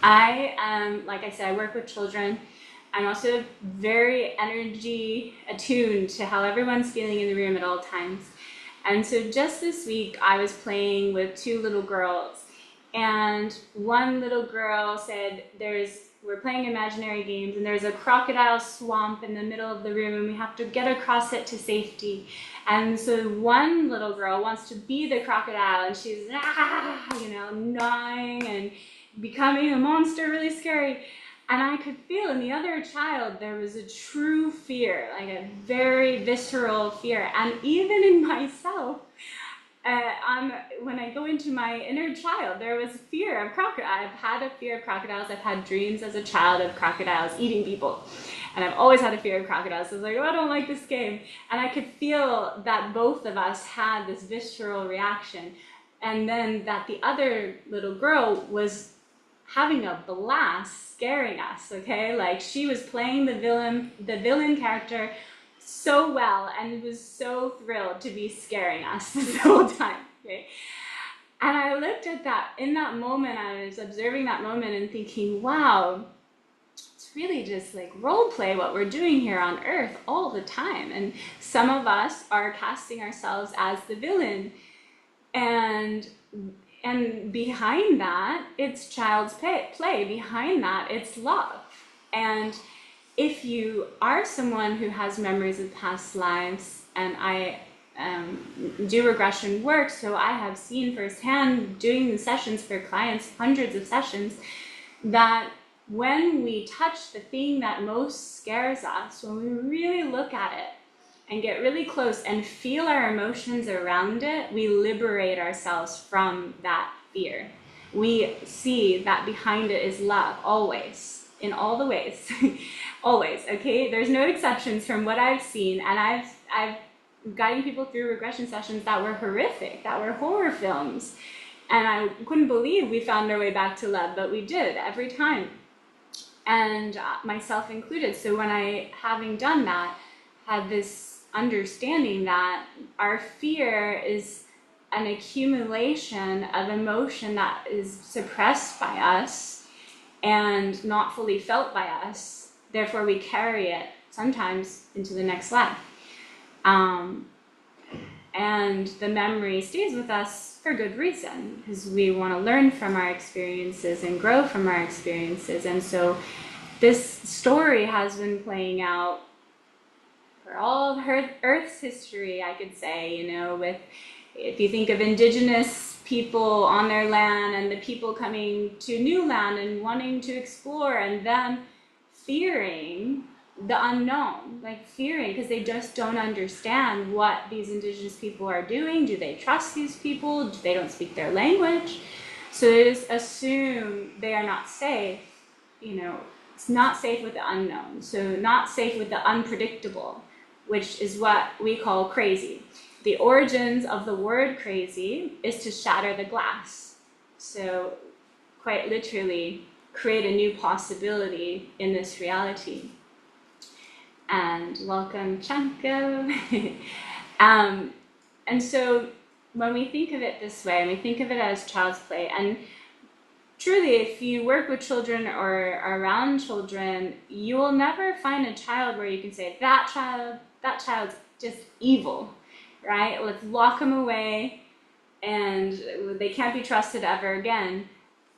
I am, like I said, I work with children. I'm also very energy attuned to how everyone's feeling in the room at all times. And so just this week, I was playing with two little girls, and one little girl said, we're playing imaginary games, and there's a crocodile swamp in the middle of the room, and we have to get across it to safety. And so one little girl wants to be the crocodile, and she's, gnawing and becoming a monster, really scary. And I could feel in the other child there was a true fear, like a very visceral fear. And even in myself, when I go into my inner child, there was fear of crocodiles. I've had a fear of crocodiles. I've had dreams as a child of crocodiles eating people. And I've always had a fear of crocodiles. So I was like, oh, I don't like this game. And I could feel that both of us had this visceral reaction. And then that the other little girl was having a blast scaring us, okay? Like she was playing the villain character so well and was so thrilled to be scaring us the whole time, okay? And I looked at that, in that moment, I was observing that moment and thinking, wow, it's really just like role play what we're doing here on Earth all the time. And some of us are casting ourselves as the villain. And behind that, it's child's play. Behind that, it's love. And if you are someone who has memories of past lives, and I do regression work, so I have seen firsthand doing the sessions for clients, hundreds of sessions, that when we touch the thing that most scares us, when we really look at it and get really close and feel our emotions around it, we liberate ourselves from that fear. We see that behind it is love, always, in all the ways, always, okay? There's no exceptions from what I've seen, and I've guiding people through regression sessions that were horrific, that were horror films, and I couldn't believe we found our way back to love, but we did every time, and myself included. So when I, having done that, had this understanding that our fear is an accumulation of emotion that is suppressed by us and not fully felt by us. Therefore, we carry it sometimes into the next life. And the memory stays with us for good reason, because we want to learn from our experiences and grow from our experiences. And so this story has been playing out for all of Earth's history, I could say, with, if you think of indigenous people on their land and the people coming to new land and wanting to explore, and them fearing the unknown, like fearing because they just don't understand what these indigenous people are doing. Do they trust these people? They don't speak their language. So they just assume they are not safe. It's not safe with the unknown. So not safe with the unpredictable, which is what we call crazy. The origins of the word crazy is to shatter the glass. So quite literally create a new possibility in this reality. And welcome, Chanko. And so when we think of it this way, and we think of it as child's play, and truly, if you work with children or are around children, you will never find a child where you can say, that child's just evil, right? Let's lock them away and they can't be trusted ever again.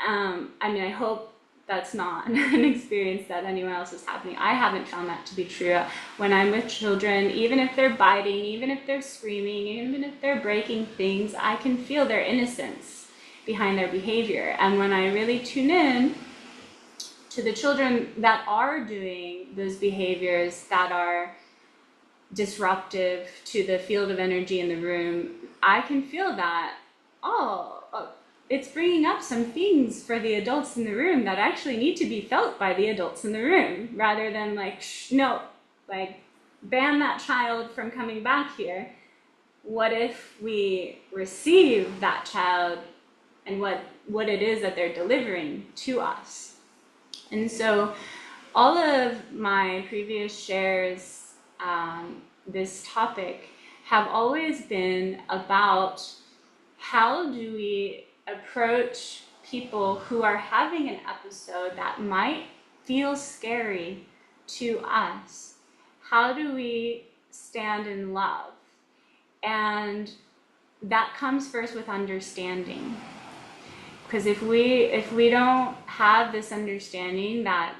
I hope that's not an experience that anyone else is happening. I haven't found that to be true. When I'm with children, even if they're biting, even if they're screaming, even if they're breaking things, I can feel their innocence behind their behavior. And when I really tune in to the children that are doing those behaviors that are disruptive to the field of energy in the room, I can feel that, it's bringing up some things for the adults in the room that actually need to be felt by the adults in the room, rather than ban that child from coming back here. What if we receive that child and what it is that they're delivering to us? And so all of my previous shares, this topic, have always been about how do we approach people who are having an episode that might feel scary to us, how do we stand in love? And that comes first with understanding. Because if we don't have this understanding that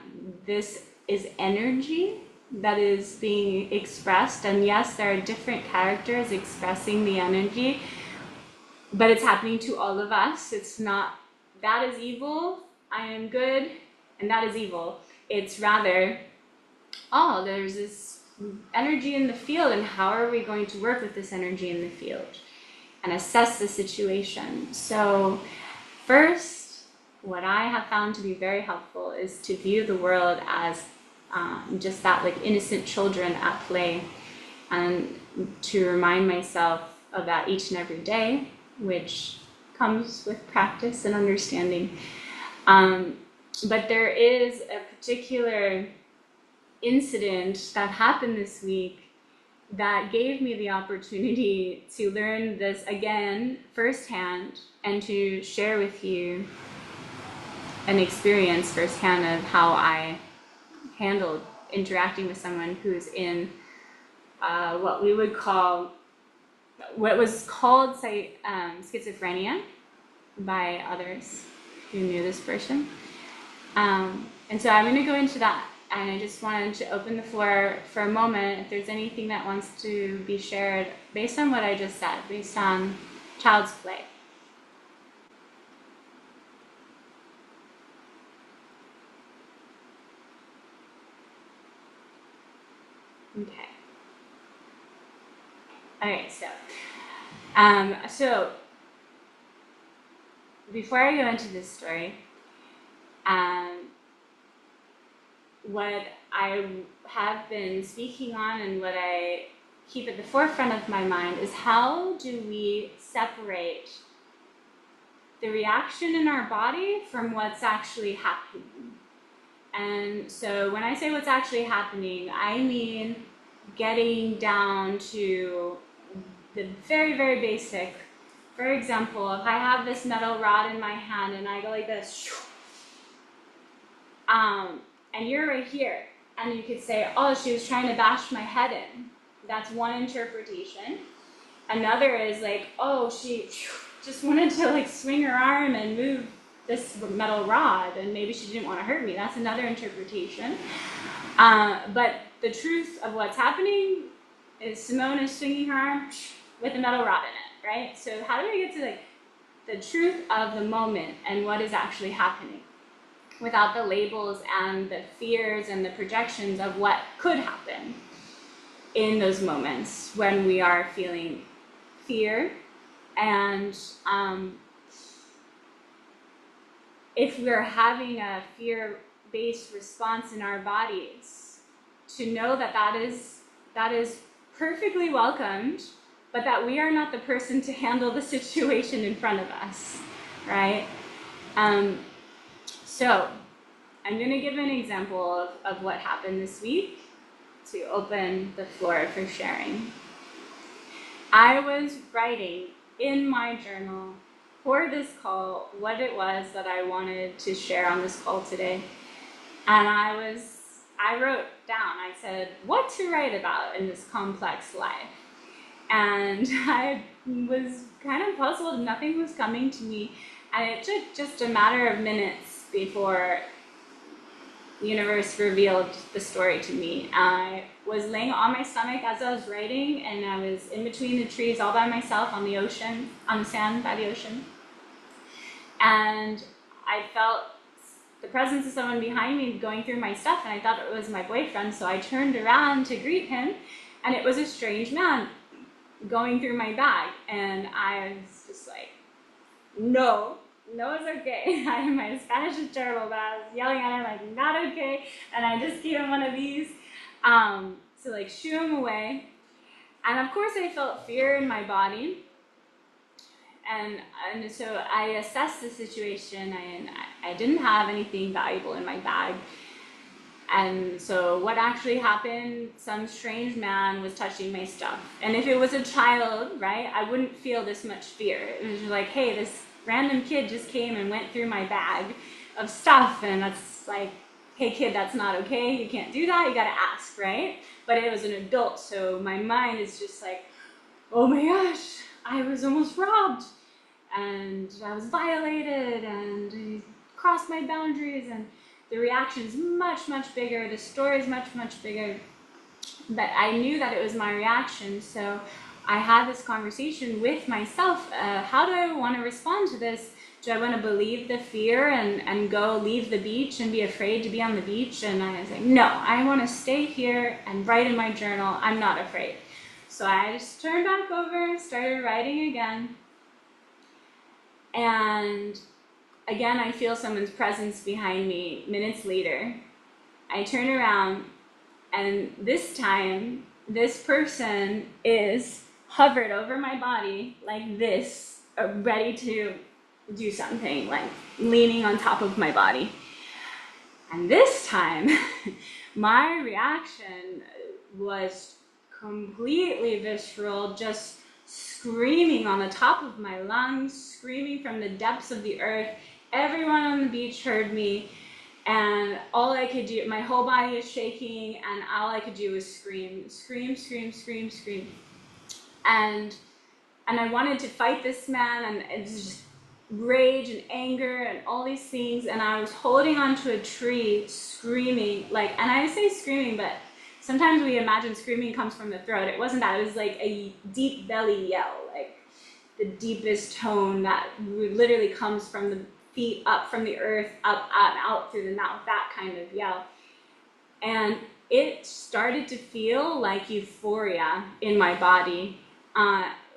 this is energy that is being expressed, and yes, there are different characters expressing the energy, but it's happening to all of us. It's not, that is evil, I am good, and that is evil. It's rather, oh, there's this energy in the field, and how are we going to work with this energy in the field and assess the situation? So first, what I have found to be very helpful is to view the world as just that, like innocent children at play, and to remind myself of that each and every day, which comes with practice and understanding. But there is a particular incident that happened this week that gave me the opportunity to learn this again firsthand and to share with you an experience firsthand of how I handled interacting with someone who's in what was called schizophrenia by others who knew this person. And so I'm going to go into that, and I just wanted to open the floor for a moment if there's anything that wants to be shared based on what I just said, based on child's play. Okay. Okay, so before I go into this story, what I have been speaking on and what I keep at the forefront of my mind is, how do we separate the reaction in our body from what's actually happening? And so when I say what's actually happening, I mean getting down to the very, very basic. For example, if I have this metal rod in my hand and I go like this, and you're right here, and you could say, oh, she was trying to bash my head in. That's one interpretation. Another is like, oh, she just wanted to like swing her arm and move this metal rod, and maybe she didn't want to hurt me. That's another interpretation. But the truth of what's happening is Simone is swinging her arm with a metal rod in it, right? So how do we get to like the truth of the moment and what is actually happening, without the labels and the fears and the projections of what could happen in those moments when we are feeling fear? And if we're having a fear-based response in our bodies, to know that that is perfectly welcomed, but that we are not the person to handle the situation in front of us, right? So I'm going to give an example of what happened this week to open the floor for sharing. I was writing in my journal for this call what it was that I wanted to share on this call today. And I wrote down, I said, what to write about in this complex life. And I was kind of puzzled, nothing was coming to me. And it took just a matter of minutes before the universe revealed the story to me. I was laying on my stomach as I was writing, and I was in between the trees all by myself on the ocean, on the sand by the ocean. And I felt the presence of someone behind me going through my stuff, and I thought it was my boyfriend, so I turned around to greet him, and it was a strange man going through my bag. And I was just like, no, it's okay. My Spanish is terrible, but I was yelling at him like, not okay. And I just gave him one of these to like shoo him away. And of course I felt fear in my body. And so I assessed the situation, and I didn't have anything valuable in my bag. And so what actually happened, some strange man was touching my stuff. And if it was a child, right, I wouldn't feel this much fear. It was like, hey, this random kid just came and went through my bag of stuff, and that's like, hey kid, that's not okay, you can't do that, you gotta ask, right? But it was an adult, so my mind is just like, oh my gosh, I was almost robbed, and I was violated, and he crossed my boundaries, and the reaction is much, much bigger, the story is much, much bigger, but I knew that it was my reaction, so I had this conversation with myself. How do I want to respond to this? Do I want to believe the fear and go leave the beach and be afraid to be on the beach? And I was like, no, I want to stay here and write in my journal. I'm not afraid. So I just turned back over, started writing again. And again, I feel someone's presence behind me minutes later. I turn around, and this time, this person is hovered over my body like this, ready to do something, like leaning on top of my body. And this time, my reaction was completely visceral, just screaming on the top of my lungs, screaming from the depths of the earth. Everyone on the beach heard me, and all I could do, my whole body is shaking, and all I could do was scream, scream, scream, scream, scream. And I wanted to fight this man, and it was just rage and anger and all these things, and I was holding onto a tree, screaming, like, and I say screaming, but sometimes we imagine screaming comes from the throat. It wasn't that, it was like a deep belly yell, like the deepest tone that literally comes from the feet up from the earth, up and out through the mouth, that kind of yell. And it started to feel like euphoria in my body.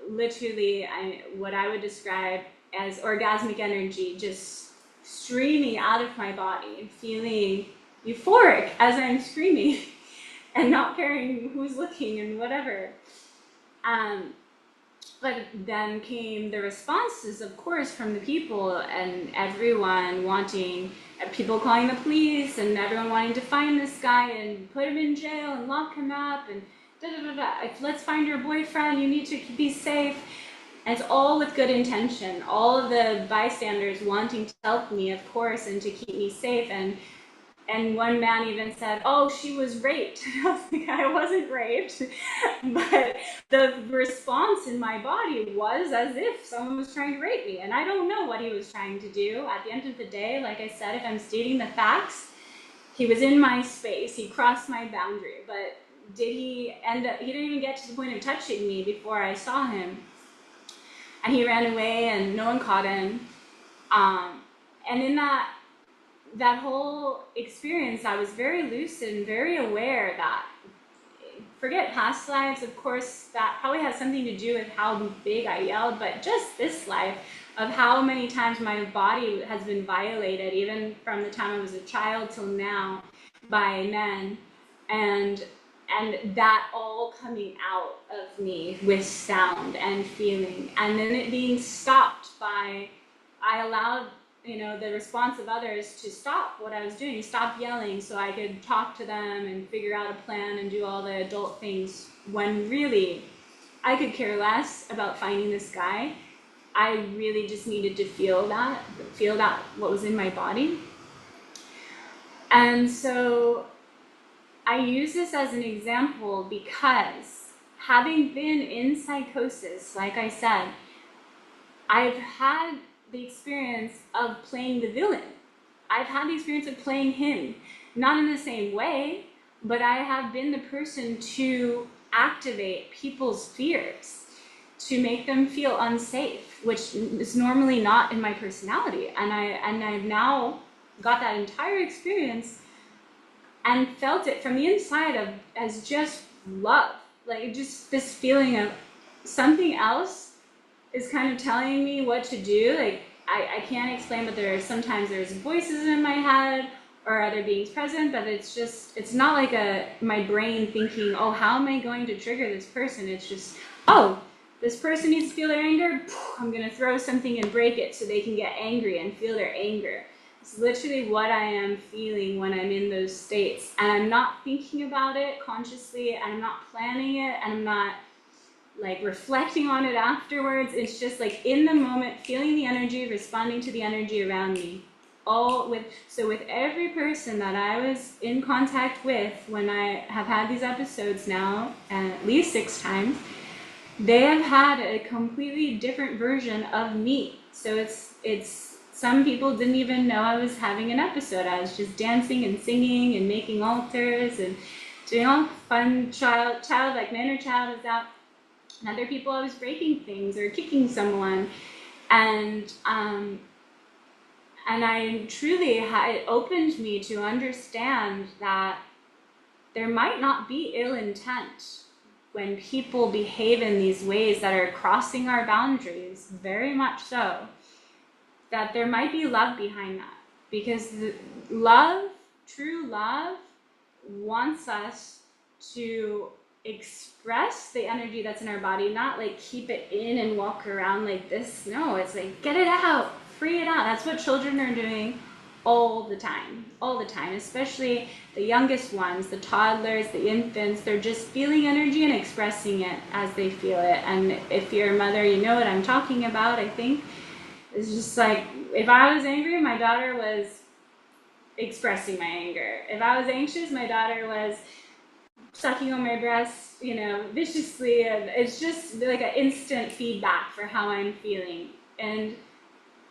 Literally, what I would describe as orgasmic energy just streaming out of my body, feeling euphoric as I'm screaming and not caring who's looking and whatever. But then came the responses, of course, from the people, and everyone wanting, people calling the police, and everyone wanting to find this guy and put him in jail and lock him up, and let's find your boyfriend, you need to be safe. And it's all with good intention. All of the bystanders wanting to help me, of course, and to keep me safe. And one man even said, oh, she was raped. I was like, I wasn't raped. But the response in my body was as if someone was trying to rape me. And I don't know what he was trying to do. At the end of the day, like I said, if I'm stating the facts, he was in my space. He crossed my boundary. But did he end up, he didn't even get to the point of touching me before I saw him. And he ran away, and no one caught him. And in that whole experience, I was very lucid and very aware that, forget past lives, of course, that probably has something to do with how big I yelled, but just this life, of how many times my body has been violated, even from the time I was a child till now, by men. And that all coming out of me with sound and feeling, and then it being stopped by, I allowed, the response of others to stop what I was doing, stop yelling, so I could talk to them and figure out a plan and do all the adult things, when really I could care less about finding this guy. I really just needed to feel that what was in my body. And so I use this as an example because, having been in psychosis, like I said, I've had the experience of playing the villain. I've had the experience of playing him, not in the same way, but I have been the person to activate people's fears, to make them feel unsafe, which is normally not in my personality. And I've now got that entire experience and felt it from the inside of as just love, like just this feeling of something else is kind of telling me what to do. Like I can't explain, but sometimes there's voices in my head or other beings present, but it's not like my brain thinking, oh, how am I going to trigger this person? It's just, oh, this person needs to feel their anger, I'm gonna throw something and break it so they can get angry and feel their anger. It's literally what I am feeling when I'm in those states, and I'm not thinking about it consciously, and I'm not planning it, and I'm not like reflecting on it afterwards. It's just like in the moment, feeling the energy, responding to the energy around me. All with so with every person that I was in contact with when I have had these episodes now at least 6 times, they have had a completely different version of me. So it's some people didn't even know I was having an episode. I was just dancing and singing and making altars and doing all fun like my inner child is out. And other people I was breaking things or kicking someone, and I truly it opened me to understand that there might not be ill intent when people behave in these ways that are crossing our boundaries, very much so, that there might be love behind that. Because love, true love, wants us to express the energy that's in our body, not like keep it in and walk around like this. No, it's like get it out, free it out. That's what children are doing all the time, especially the youngest ones, the toddlers, the infants. They're just feeling energy and expressing it as they feel it. And if you're a mother, you know what I'm talking about, I think. It's just like, if I was angry, my daughter was expressing my anger. If I was anxious, my daughter was sucking on my breast, viciously. And it's just like an instant feedback for how I'm feeling. And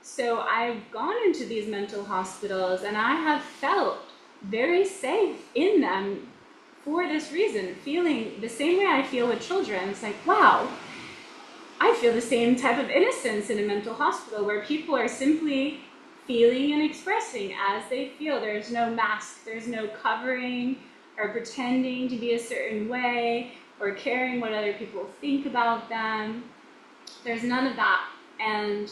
so I've gone into these mental hospitals and I have felt very safe in them for this reason, feeling the same way I feel with children. It's like, wow, I feel the same type of innocence in a mental hospital where people are simply feeling and expressing as they feel. There's no mask, there's no covering or pretending to be a certain way or caring what other people think about them. There's none of that. And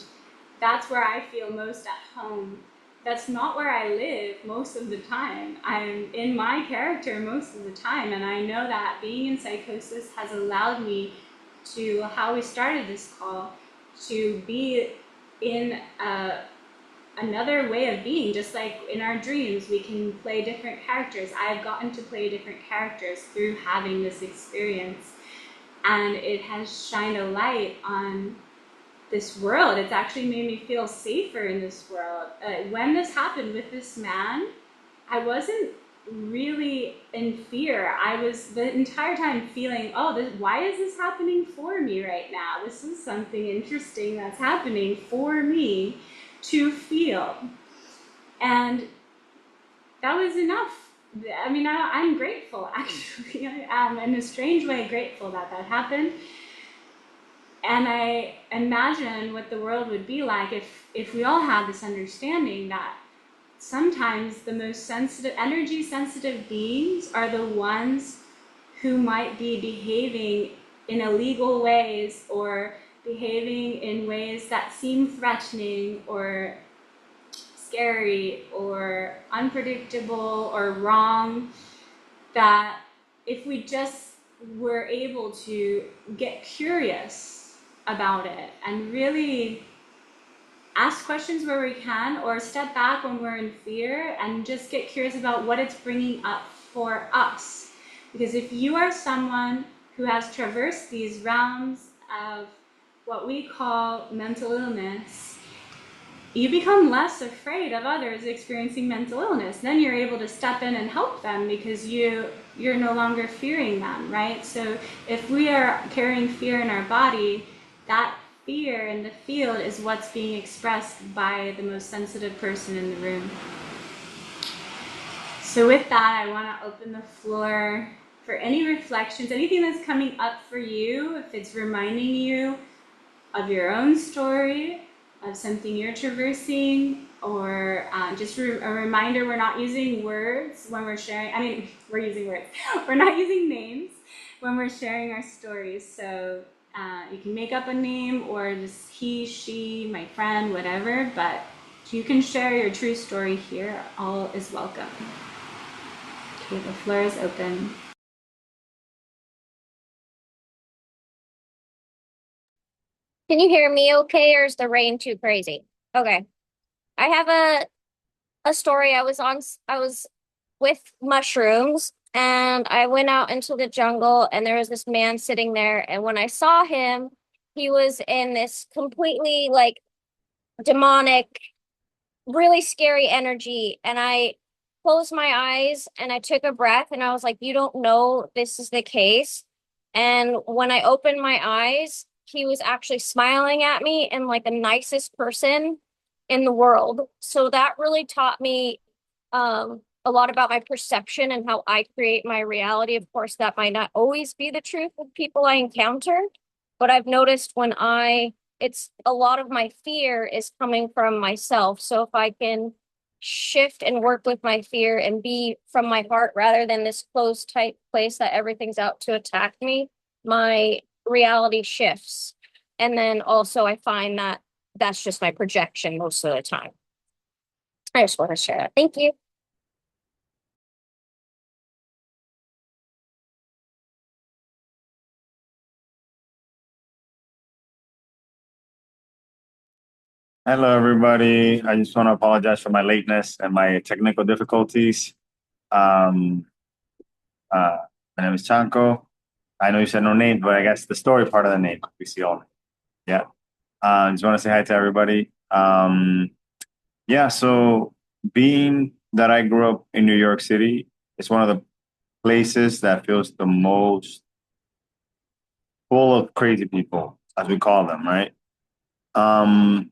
that's where I feel most at home. That's not where I live most of the time. I'm in my character most of the time, and I know that being in psychosis has allowed me to, how we started this call, to be in another way of being. Just like in our dreams, we can play different characters. I've gotten to play different characters through having this experience, and it has shined a light on this world. It's actually made me feel safer in this world. When this happened with this man, I wasn't really in fear. I was the entire time feeling, oh, why is this happening for me right now? This is something interesting that's happening for me to feel. And that was enough. I mean, I'm grateful, actually. I am, in a strange way, grateful that that happened. And I imagine what the world would be like if we all had this understanding that sometimes the most sensitive, energy sensitive beings are the ones who might be behaving in illegal ways or behaving in ways that seem threatening or scary or unpredictable or wrong. That if we just were able to get curious about it and really ask questions where we can, or step back when we're in fear and just get curious about what it's bringing up for us. Because if you are someone who has traversed these realms of what we call mental illness, you become less afraid of others experiencing mental illness. Then you're able to step in and help them because you're no longer fearing them, right? So if we are carrying fear in our body, that fear in the field is what's being expressed by the most sensitive person in the room. So with that, I want to open the floor for any reflections, anything that's coming up for you, if it's reminding you of your own story, of something you're traversing, or just a reminder, we're not using words when we're sharing. I mean, we're using words. We're not using names when we're sharing our stories. So you can make up a name or just he, she, my friend, whatever, but you can share your true story here. All is welcome. Okay, the floor is open. Can you hear me okay, or is the rain too crazy? Okay. I have a story. I was with mushrooms and I went out into the jungle and there was this man sitting there. And when I saw him, he was in this completely like demonic, really scary energy. And I closed my eyes and I took a breath and I was like, you don't know this is the case. And when I opened my eyes, he was actually smiling at me and like the nicest person in the world. So that really taught me a lot about my perception and how I create my reality. Of course, that might not always be the truth with people I encounter, but I've noticed when it's a lot of my fear is coming from myself. So if I can shift and work with my fear and be from my heart rather than this closed type place that everything's out to attack me, my reality shifts. And then also I find that that's just my projection most of the time. I just want to share that. Thank you. Hello, everybody. I just want to apologize for my lateness and my technical difficulties. Um, uh, my name is Chanko. I know you said no name, but I guess the story part of the name, we see all. Yeah. Just want to say hi to everybody. Yeah. So, being that I grew up in New York City, it's one of the places that feels the most full of crazy people, as we call them, right? Um,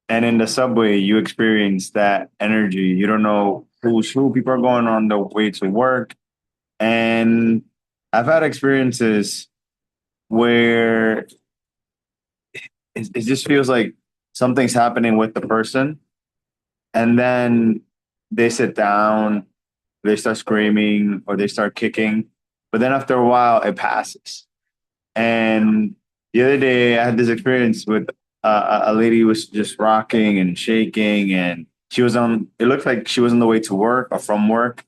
And in the subway, you experience that energy. You don't know who's who. People are going on the way to work. And I've had experiences where it just feels like something's happening with the person. And then they sit down, they start screaming or they start kicking. But then after a while, it passes. And the other day, I had this experience with a lady who was just rocking and shaking, and she was on. It looked like she was on the way to work or from work,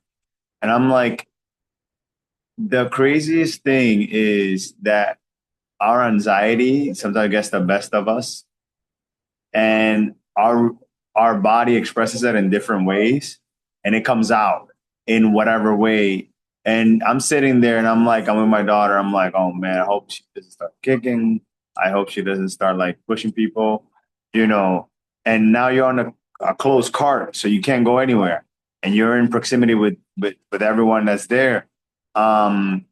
and I'm like, the craziest thing is that our anxiety sometimes gets the best of us, and our body expresses it in different ways, and it comes out in whatever way. And I'm sitting there and I'm with my daughter. I'm like, oh man, I hope she doesn't start kicking. I hope she doesn't start like pushing people, you know. And now you're on a closed cart, so you can't go anywhere, and you're in proximity with everyone that's there. Um,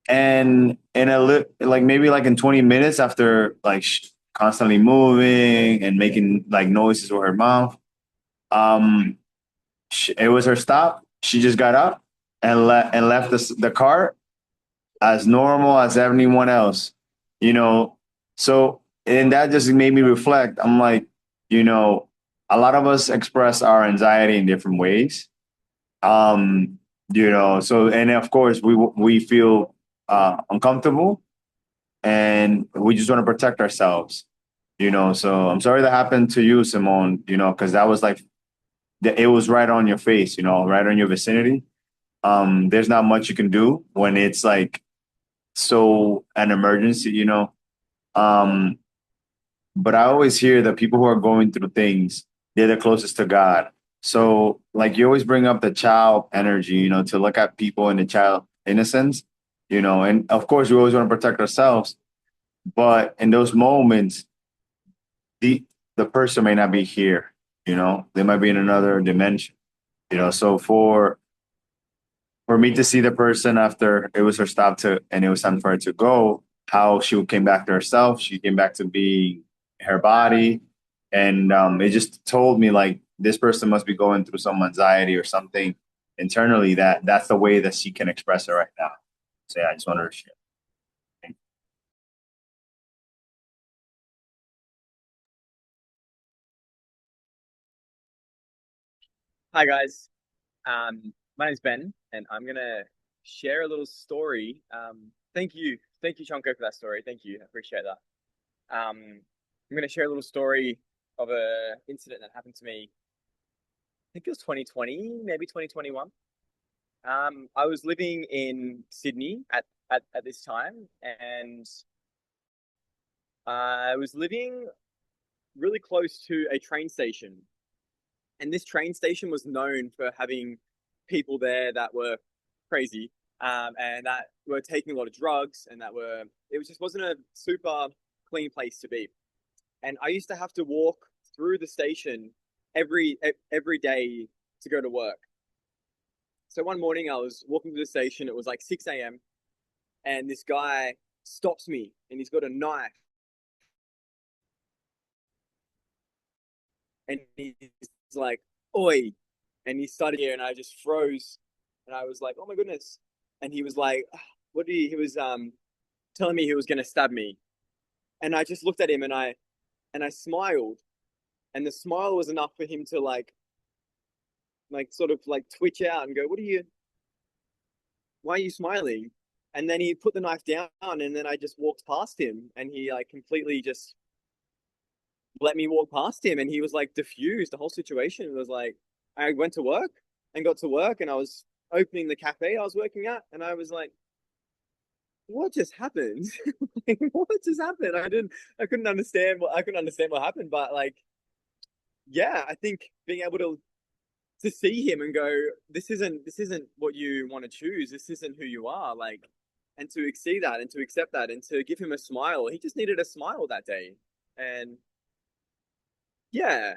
and in like maybe like in 20 minutes after like constantly moving and making like noises with her mouth, um, it was her stop. She just got up and left the car as normal as anyone else, you know. So and that just made me reflect. I'm like, you know, a lot of us express our anxiety in different ways. Um, you know, so and of course we feel uncomfortable and we just want to protect ourselves, you know. So I'm sorry that happened to you, Simone, you know, because that was like it was right on your face, you know, right on your vicinity. There's not much you can do when it's like so an emergency, you know. Um, but I always hear that people who are going through things, they're the closest to God. So like you always bring up the child energy, you know, to look at people in the child innocence, you know, and of course we always want to protect ourselves. But in those moments, the the person may not be here, you know, they might be in another dimension, you know. So for me to see the person after it was her stop to and it was time for her to go, how she came back to herself, she came back to being her body, and it just told me like this person must be going through some anxiety or something internally that's the way that she can express it right now. So yeah, I just wanted to share. Hi guys, my name's Ben, and I'm gonna share a little story. Thank you, Chonko, for that story. Thank you, I appreciate that. I'm gonna share a little story of a incident that happened to me. I think it was 2020, maybe 2021. I was living in Sydney at this time, and I was living really close to a train station. And this train station was known for having people there that were crazy, and that were taking a lot of drugs, and it just wasn't a super clean place to be. And I used to have to walk through the station every day to go to work. So one morning I was walking to the station. It was like 6 a.m. and this guy stops me, and he's got a knife, and he's like, "Oi!" And he started here, and I just froze, and I was like, "Oh my goodness!" And he was like, "What did he?" He was telling me he was gonna stab me, and I just looked at him, and I smiled, and the smile was enough for him to sort of like twitch out and go, why are you smiling? And then he put the knife down, and then I just walked past him, and he like completely just let me walk past him, and he was like diffused. The whole situation was like, I went to work and got to work, and I was opening the cafe I was working at, and I was like, what just happened? What just happened? I couldn't understand what happened, but like, yeah, I think being able to see him and go, this isn't what you want to choose. This isn't who you are. Like, and to exceed that and to accept that and to give him a smile. He just needed a smile that day. And yeah,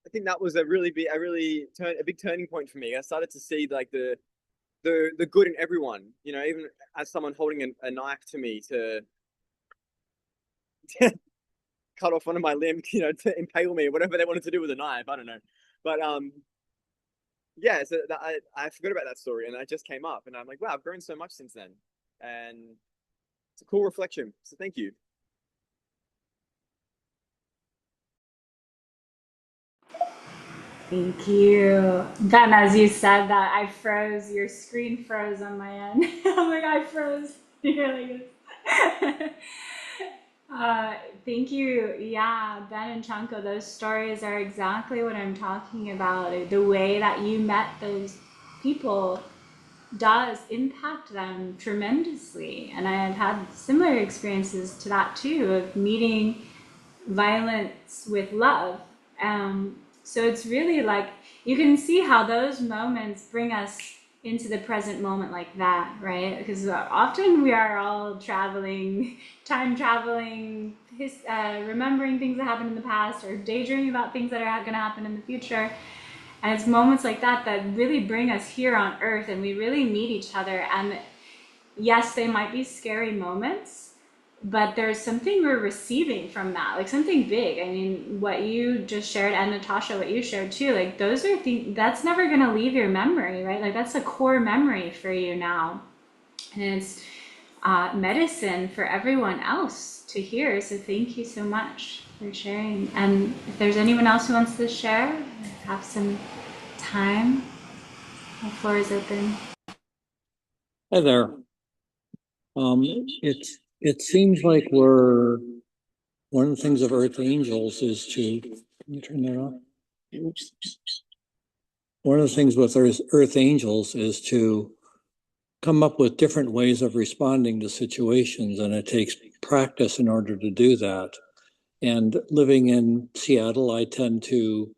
I think that was a big turning point for me. I started to see like the good in everyone, even as someone holding a knife to me to cut off one of my limbs, to impale me, whatever they wanted to do with a knife. I don't know. But yeah, so I forgot about that story, and it just came up, and I'm like, wow, I've grown so much since then, and it's a cool reflection. So thank you. Thank you. Ben, as you said that, I froze. Your screen froze on my end. I'm like, I froze. You're like this. Thank you. Yeah, Ben and Chanko, those stories are exactly what I'm talking about. The way that you met those people does impact them tremendously. And I have had similar experiences to that too, of meeting violence with love. So it's really like you can see how those moments bring us into the present moment like that, right? Because often we are all traveling, time traveling, remembering things that happened in the past or daydreaming about things that are going to happen in the future. And it's moments like that that really bring us here on earth, and we really meet each other. And yes, they might be scary moments, but there's something we're receiving from that, like something big. I mean, what you just shared, and Natasha, what you shared too, like those are things that's never going to leave your memory, right? Like that's a core memory for you now. And it's medicine for everyone else to hear. So thank you so much for sharing. And if there's anyone else who wants to share, have some time, the floor is open. Hi there. It seems like one of the things of Earth Angels is to, can you turn that off? One of the things with Earth Angels is to come up with different ways of responding to situations, and it takes practice in order to do that. And living in Seattle, I tend to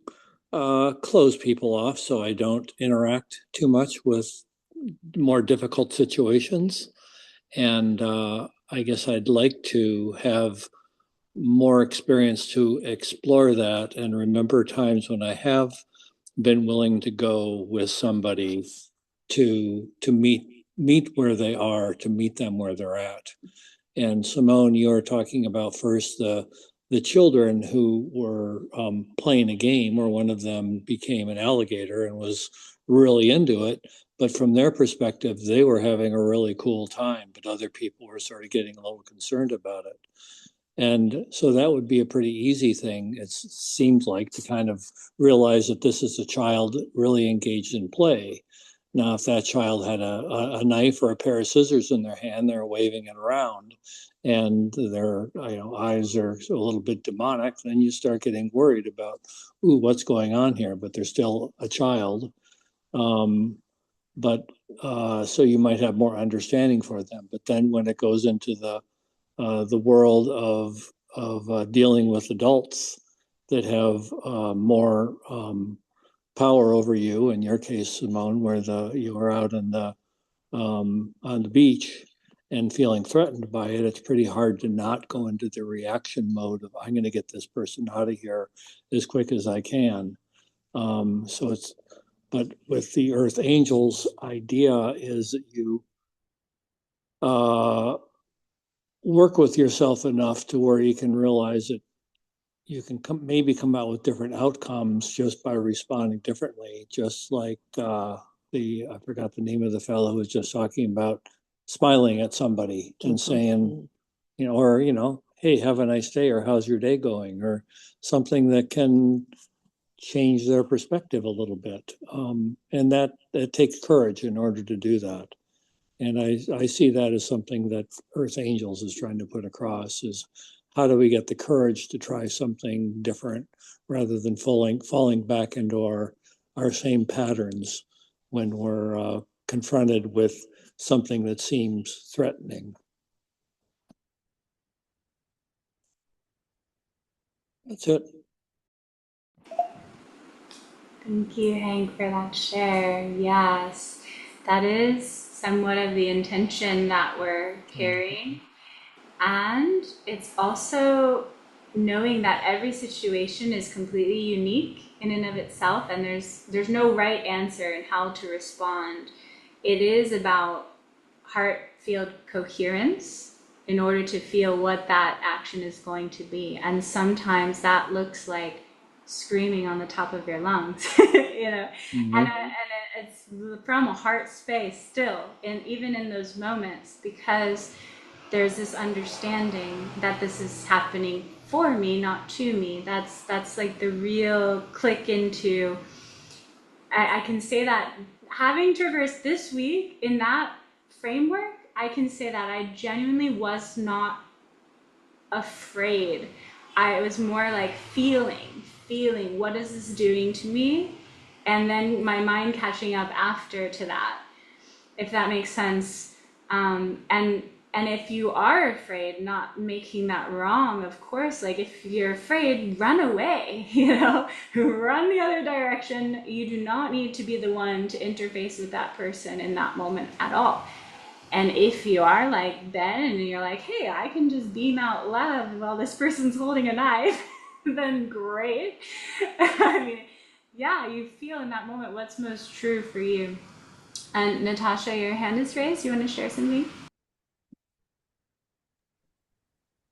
close people off so I don't interact too much with more difficult situations. And I guess I'd like to have more experience to explore that and remember times when I have been willing to go with somebody to meet where they are, to meet them where they're at. And Simone, you're talking about first the children who were playing a game where one of them became an alligator and was really into it. But from their perspective, they were having a really cool time, but other people were sort of getting a little concerned about it. And so that would be a pretty easy thing, it seems like, to kind of realize that this is a child really engaged in play. Now, if that child had a knife or a pair of scissors in their hand, they're waving it around, and their eyes are a little bit demonic, then you start getting worried about, ooh, what's going on here? But they're still a child. But so you might have more understanding for them. But then when it goes into the world of dealing with adults that have more power over you. In your case, Simone, where you were out on the beach and feeling threatened by it, it's pretty hard to not go into the reaction mode of I'm going to get this person out of here as quick as I can. But with the Earth Angels idea is that you work with yourself enough to where you can realize that you can maybe come out with different outcomes just by responding differently, just like I forgot the name of the fellow who was just talking about smiling at somebody and saying, hey, have a nice day, or how's your day going, or something that can change their perspective a little bit. And that takes courage in order to do that. And I see that as something that Earth Angels is trying to put across is how do we get the courage to try something different rather than falling back into our same patterns when we're confronted with something that seems threatening. That's it. Thank you, Hank, for that share. Yes, that is somewhat of the intention that we're carrying. And it's also knowing that every situation is completely unique in and of itself, and there's no right answer in how to respond. It is about heart-field coherence in order to feel what that action is going to be. And sometimes that looks like screaming on the top of your lungs, mm-hmm. and it's from a heart space still, and even in those moments, because there's this understanding that this is happening for me, not to me. That's like the real click into, I can say that having traversed this week in that framework, I can say that I genuinely was not afraid. I was more like feeling what is this doing to me, and then my mind catching up after to that, if that makes sense. And if you are afraid, not making that wrong, of course, like if you're afraid, run away, run the other direction. You do not need to be the one to interface with that person in that moment at all. And if you are like Ben and you're like, hey, I can just beam out love while this person's holding a knife, then great. I mean, yeah, you feel in that moment what's most true for you. And Natasha, your hand is raised. You want to share something?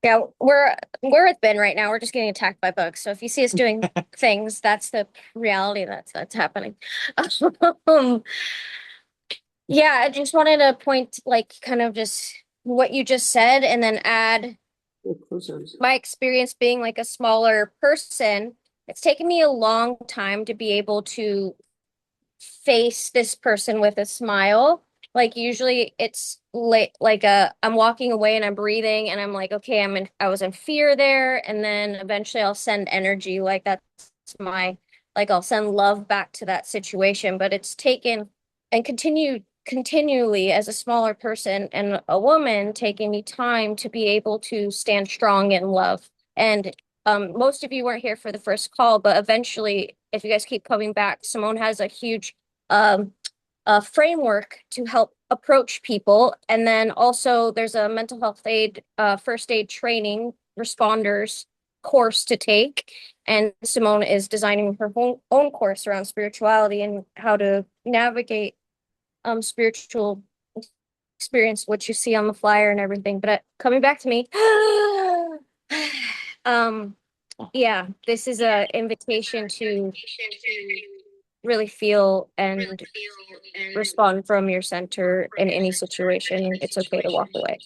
Yeah, we're with Ben right now. We're just getting attacked by bugs. So if you see us doing things, that's the reality that's happening. Yeah, I just wanted to point kind of just what you just said and then add my experience being like a smaller person. It's taken me a long time to be able to face this person with a smile. Like usually it's I'm walking away and I'm breathing and I'm like, okay, I was in fear there. And then eventually I'll send energy. Like that's I'll send love back to that situation. But it's taken and continually as a smaller person and a woman taking me time to be able to stand strong in love. And most of you weren't here for the first call, but eventually, if you guys keep coming back, Simone has a huge framework to help approach people. And then also there's a mental health aid, first aid training responders course to take. And Simone is designing her own course around spirituality and how to navigate spiritual experience, what you see on the flyer and everything. But coming back to me, yeah, this is an invitation to really feel and respond from your center in any situation. It's okay to walk away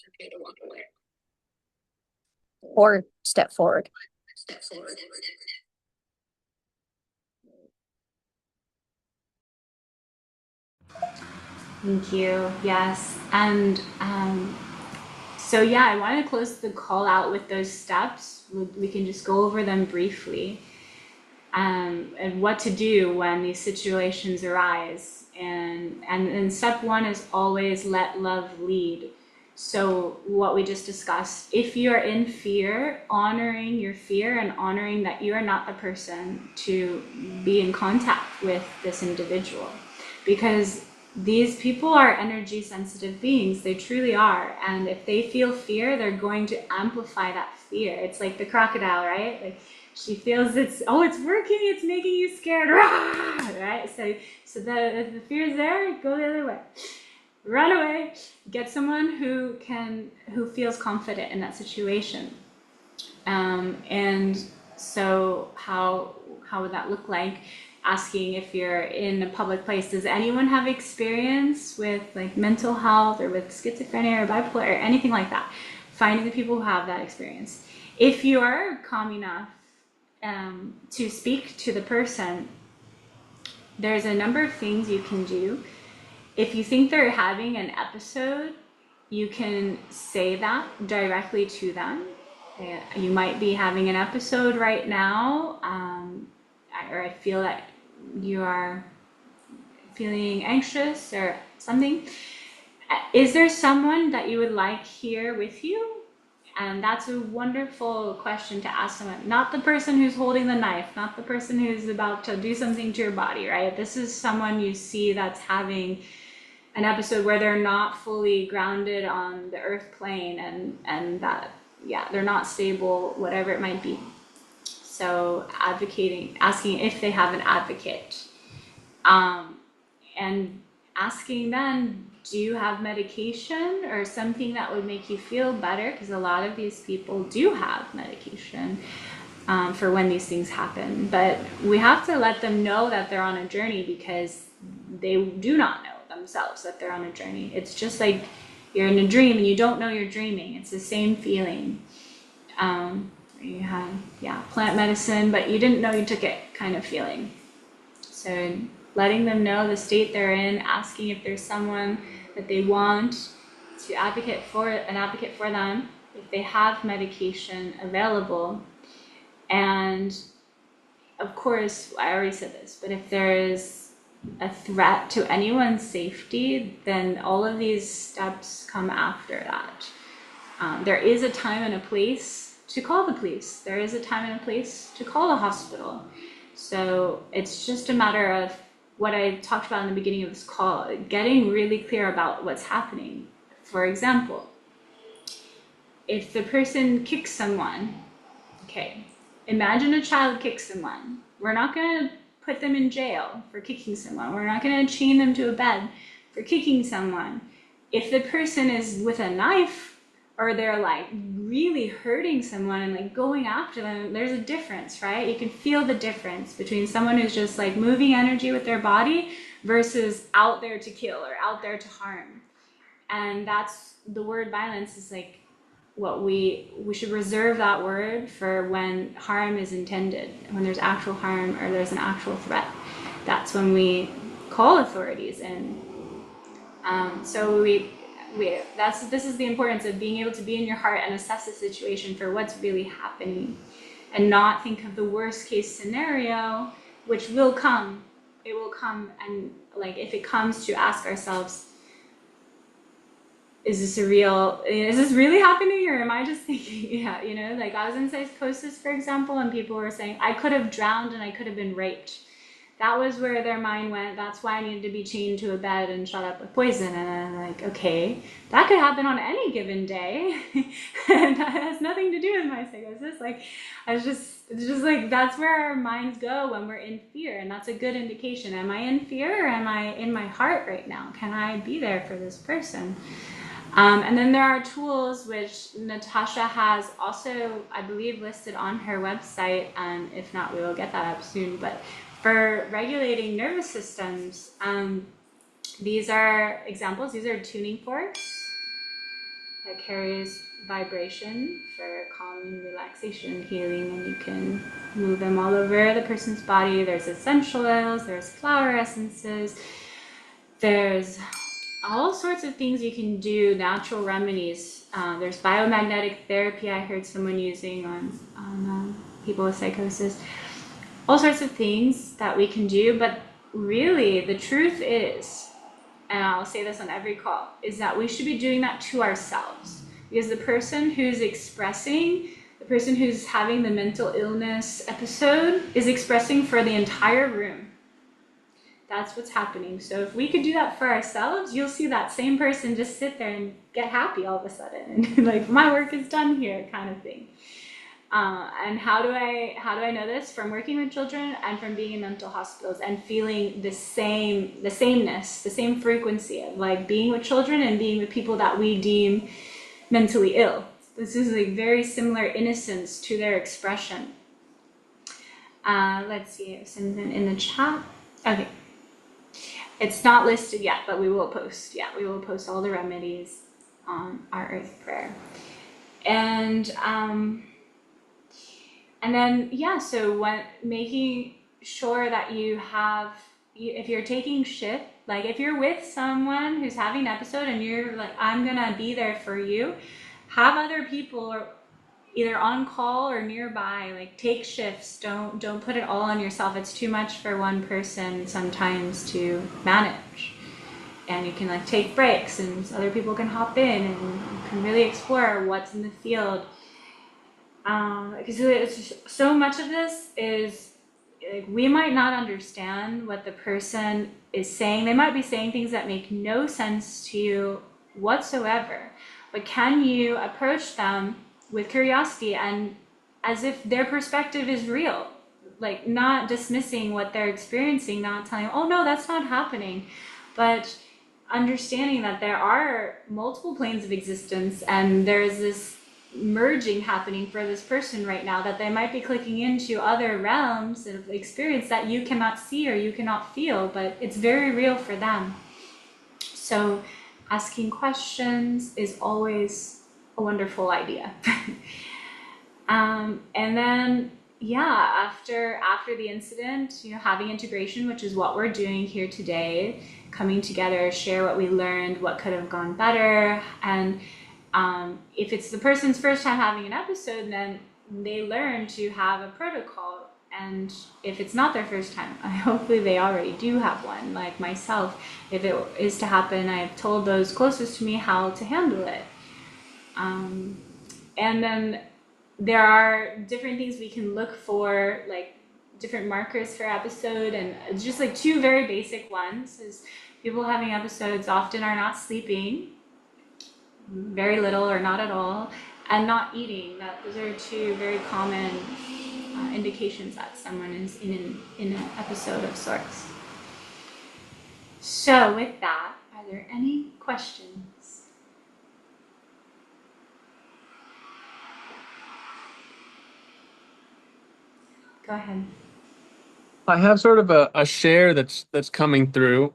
or step forward. Thank you. Yes. And so, yeah, I want to close the call out with those steps. We can just go over them briefly. And what to do when these situations arise. And step one is always let love lead. So what we just discussed, if you're in fear, honoring your fear and honoring that you are not the person to be in contact with this individual, because these people are energy sensitive beings. They truly are. And if they feel fear, they're going to amplify that fear. It's like the crocodile, right? Like she feels it's working, it's making you scared, right? So if the fear is there, go the other way. Run away, get someone who feels confident in that situation. And so how would that look like? Asking if you're in a public place, does anyone have experience with like mental health or with schizophrenia or bipolar or anything like that? Finding the people who have that experience. If you are calm enough to speak to the person, there's a number of things you can do. If you think they're having an episode, you can say that directly to them. You might be having an episode right now, or I feel that you are feeling anxious or something. Is there someone that you would like here with you? And that's a wonderful question to ask someone. Not the person who's holding the knife, not the person who's about to do something to your body, right? This is someone you see that's having an episode where they're not fully grounded on the earth plane and that, yeah, they're not stable, whatever it might be. So asking if they have an advocate, and asking them, do you have medication or something that would make you feel better? Because a lot of these people do have medication for when these things happen. But we have to let them know that they're on a journey, because they do not know themselves that they're on a journey. It's just like you're in a dream and you don't know you're dreaming. It's the same feeling. You have, plant medicine, but you didn't know you took it kind of feeling. So letting them know the state they're in, asking if there's someone that they want to advocate for them, if they have medication available. And of course, I already said this, but if there is a threat to anyone's safety, then all of these steps come after that. There is a time and a place to call the police. There is a time and a place to call the hospital. So it's just a matter of what I talked about in the beginning of this call, getting really clear about what's happening. For example, if the person kicks someone, okay, imagine a child kicks someone. We're not going to put them in jail for kicking someone. We're not going to chain them to a bed for kicking someone. If the person is with a knife, or they're like really hurting someone and like going after them, there's a difference, right? You can feel the difference between someone who's just like moving energy with their body versus out there to kill or out there to harm. And that's the word violence is like what we should reserve that word for when harm is intended, when there's actual harm or there's an actual threat. That's when we call authorities in. This is the importance of being able to be in your heart and assess the situation for what's really happening, and not think of the worst case scenario, which will come. It will come, and like if it comes to ask ourselves, is this really happening, or am I just thinking, like I was in psychosis, for example, and people were saying I could have drowned and I could have been raped. That was where their mind went. That's why I needed to be chained to a bed and shot up with poison. And I'm like, okay, that could happen on any given day. And that has nothing to do with my psychosis. Like, it's just like, that's where our minds go when we're in fear. And that's a good indication. Am I in fear, or am I in my heart right now? Can I be there for this person? And then there are tools which Natasha has also, I believe, listed on her website. And if not, we will get that up soon. But for regulating nervous systems, these are examples. These are tuning forks that carries vibration for calming, relaxation, healing, and you can move them all over the person's body. There's essential oils, there's flower essences, there's all sorts of things you can do, natural remedies. There's biomagnetic therapy I heard someone using on people with psychosis. All sorts of things that we can do, but really the truth is and I'll say this on every call, is that we should be doing that to ourselves. Because the person who's expressing, the person who's having the mental illness episode is expressing for the entire room. That's what's happening. So if we could do that for ourselves, you'll see that same person just sit there and get happy all of a sudden, and like, my work is done here, kind of thing. And how do I know this? From working with children and from being in mental hospitals and feeling the sameness, the same frequency of like being with children and being with people that we deem mentally ill. This is like very similar innocence to their expression. Let's see, something in the chat. Okay. It's not listed yet, but we will post. Yeah, we will post all the remedies on our Earth Prayer. And then, yeah, so when making sure that you have, if you're taking shift, like if you're with someone who's having an episode and you're like, I'm gonna be there for you, have other people either on call or nearby, like take shifts. Don't put it all on yourself. It's too much for one person sometimes to manage. And you can like take breaks and other people can hop in and you can really explore what's in the field. Because so much of this is like, we might not understand what the person is saying. They might be saying things that make no sense to you whatsoever, but can you approach them with curiosity and as if their perspective is real, like not dismissing what they're experiencing, not telling, oh no, that's not happening, but understanding that there are multiple planes of existence and there's this merging happening for this person right now, that they might be clicking into other realms of experience that you cannot see or you cannot feel, but it's very real for them. So asking questions is always a wonderful idea. And then, yeah, after the incident, having integration, which is what we're doing here today, coming together, share what we learned, what could have gone better, and if it's the person's first time having an episode, then they learn to have a protocol. And if it's not their first time, hopefully they already do have one, like myself. If it is to happen, I've told those closest to me how to handle it. And then there are different things we can look for, like different markers for episode, and just like two very basic ones is people having episodes often are not sleeping, very little or not at all, and not eating. Those are two very common indications that someone is in an episode of sorts. So with that, are there any questions? Go ahead. I have sort of a share that's coming through.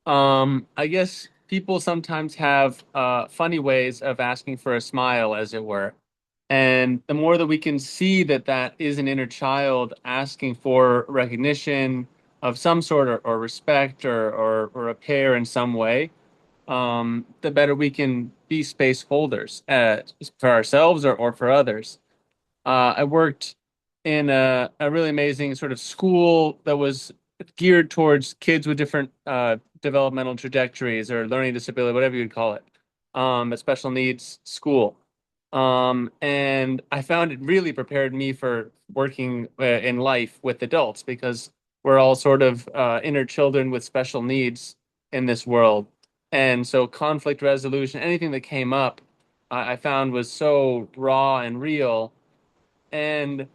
I guess people sometimes have funny ways of asking for a smile, as it were. And the more that we can see that that is an inner child asking for recognition of some sort, or respect, or repair in some way, the better we can be space holders for ourselves, or for others. I worked in a really amazing sort of school that was geared towards kids with different developmental trajectories or learning disability, whatever you'd call it, a special needs school. And I found it really prepared me for working in life with adults, because we're all sort of inner children with special needs in this world. And so conflict resolution, anything that came up, I found was so raw and real. And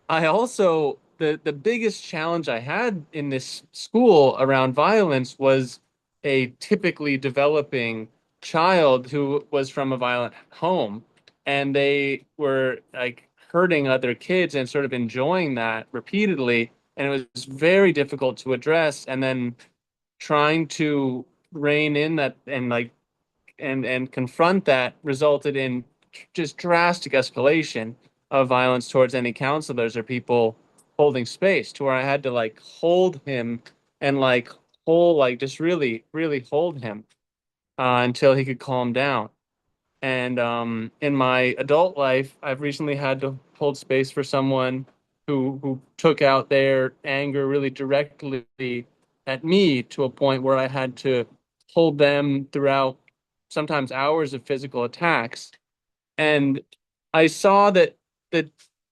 I also, the biggest challenge I had in this school around violence was a typically developing child who was from a violent home, and they were like hurting other kids and sort of enjoying that repeatedly, and it was very difficult to address. And then trying to rein in that and like and confront that resulted in just drastic escalation of violence towards any counselors or people holding space, to where I had to like hold him and like just really, really hold him until he could calm down. And in my adult life, I've recently had to hold space for someone who took out their anger really directly at me, to a point where I had to hold them throughout sometimes hours of physical attacks. And I saw that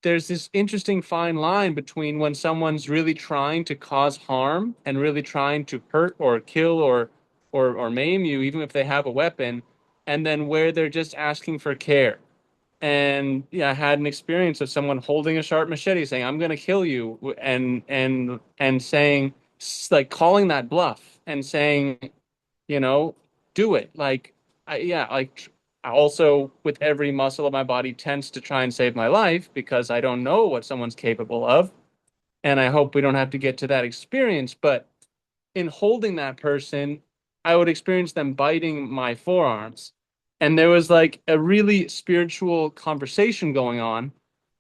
there's this interesting fine line between when someone's really trying to cause harm and really trying to hurt or kill or maim you, even if they have a weapon, and then where they're just asking for care. And yeah, I had an experience of someone holding a sharp machete saying, "I'm going to kill you," and saying, like, calling that bluff and saying, you know, do it. Like, yeah, like I also, with every muscle of my body, tends to try and save my life because I don't know what someone's capable of. And I hope we don't have to get to that experience. But in holding that person, I would experience them biting my forearms. And there was like a really spiritual conversation going on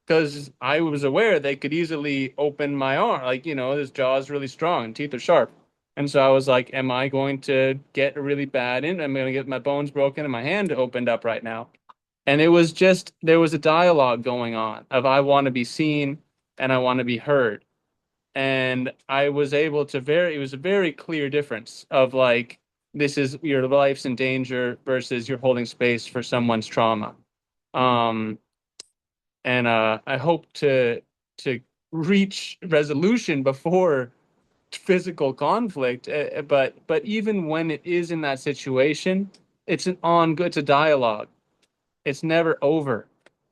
because I was aware they could easily open my arm. Like, his jaw is really strong and teeth are sharp. And so I was like, am I going to get a really bad in? I'm going to get my bones broken and my hand opened up right now. And it was just, there was a dialogue going on of I want to be seen and I want to be heard. And I was able to it was a very clear difference of like, this is your life's in danger versus you're holding space for someone's trauma. Um, and I hope to reach resolution before physical conflict. But even when it is in that situation, it's a dialogue. It's never over,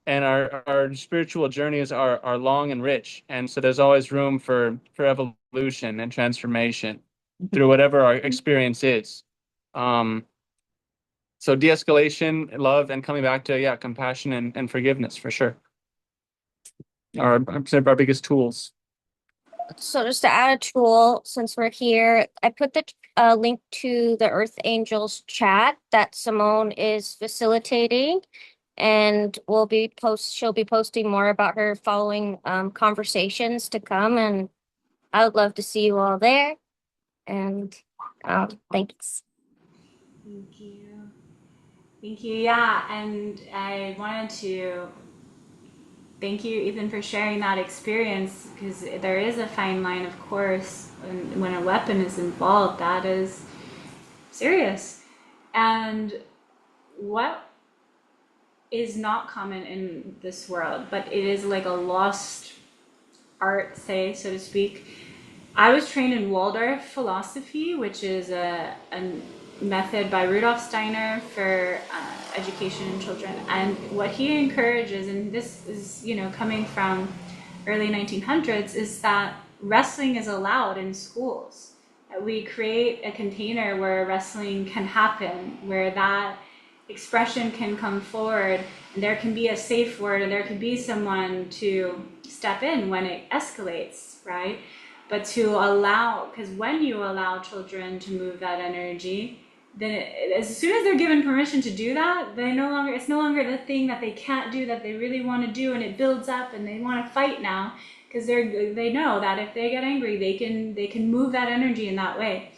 and our spiritual journeys are long and rich, and so there's always room for evolution and transformation through whatever our experience is. Um, so de-escalation, love, and coming back to compassion and forgiveness for sure are our biggest tools. So just to add a tool, since we're here, I put the link to the Earth Angels chat that Simone is facilitating, and she'll be posting more about her following conversations to come, and I would love to see you all there. And thanks. Thank you. Thank you. Yeah, and I wanted to thank you, Ethan, for sharing that experience because there is a fine line, of course, when a weapon is involved, that is serious. And what is not common in this world, but it is like a lost art, say, so to speak. I was trained in Waldorf philosophy, which is a method by Rudolf Steiner for education in children. And what he encourages, and this is, coming from early 1900s, is that wrestling is allowed in schools. We create a container where wrestling can happen, where that expression can come forward, and there can be a safe word, and there can be someone to step in when it escalates, right? But to allow, because when you allow children to move that energy, then as soon as they're given permission to do that, it's no longer the thing that they can't do that they really want to do, and it builds up, and they want to fight now because they know that if they get angry, they can move that energy in that way.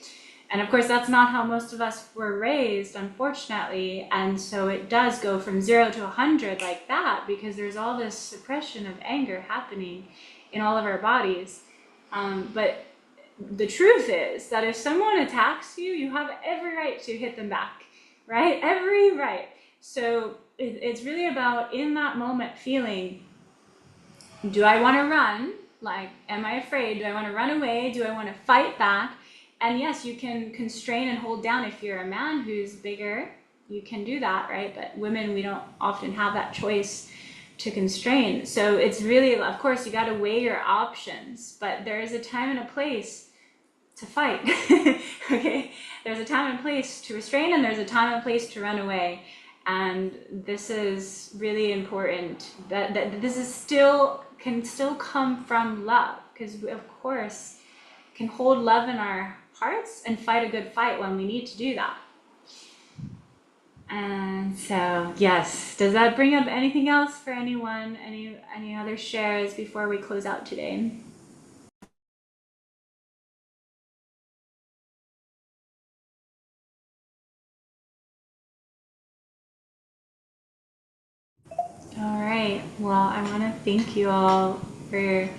And of course, that's not how most of us were raised, unfortunately. And so it does go from 0 to 100 like that because there's all this suppression of anger happening in all of our bodies. But the truth is that if someone attacks you, you have every right to hit them back, right? Every right. So it's really about in that moment feeling, do I want to run? Like, am I afraid? Do I want to run away? Do I want to fight back? And yes, you can constrain and hold down. If you're a man who's bigger, you can do that, right? But women, we don't often have that choice to constrain. So it's really, of course, you got to weigh your options, but there is a time and a place to fight. Okay, there's a time and place to restrain, and there's a time and place to run away. And this is really important. That this is can still come from love, because of course can hold love in our hearts and fight a good fight when we need to do that. And so, yes, does that bring up anything else for anyone? Any other shares before we close out today? All right. Well, I want to thank you all for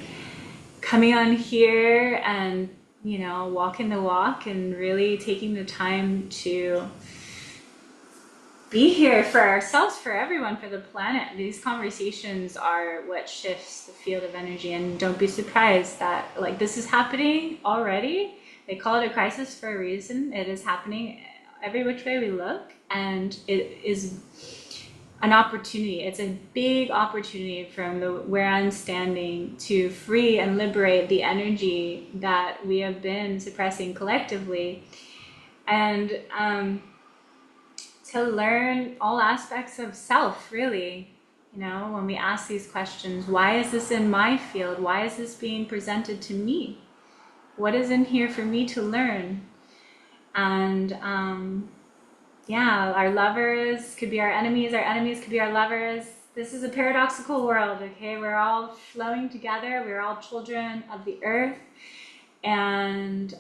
coming on here and walking the walk and really taking the time to be here for ourselves, for everyone, for the planet. These conversations are what shifts the field of energy, and don't be surprised that this is happening already. They call it a crisis for a reason. It is happening every which way we look, and it is an opportunity. It's a big opportunity from where I'm standing to free and liberate the energy that we have been suppressing collectively, and to learn all aspects of self, really. When we ask these questions, why is this in my field? Why is this being presented to me? What is in here for me to learn? And our lovers could be our enemies could be our lovers. This is a paradoxical world, okay? We're all flowing together. We're all children of the earth. And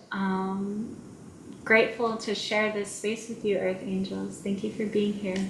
grateful to share this space with you, Earth Angels. Thank you for being here.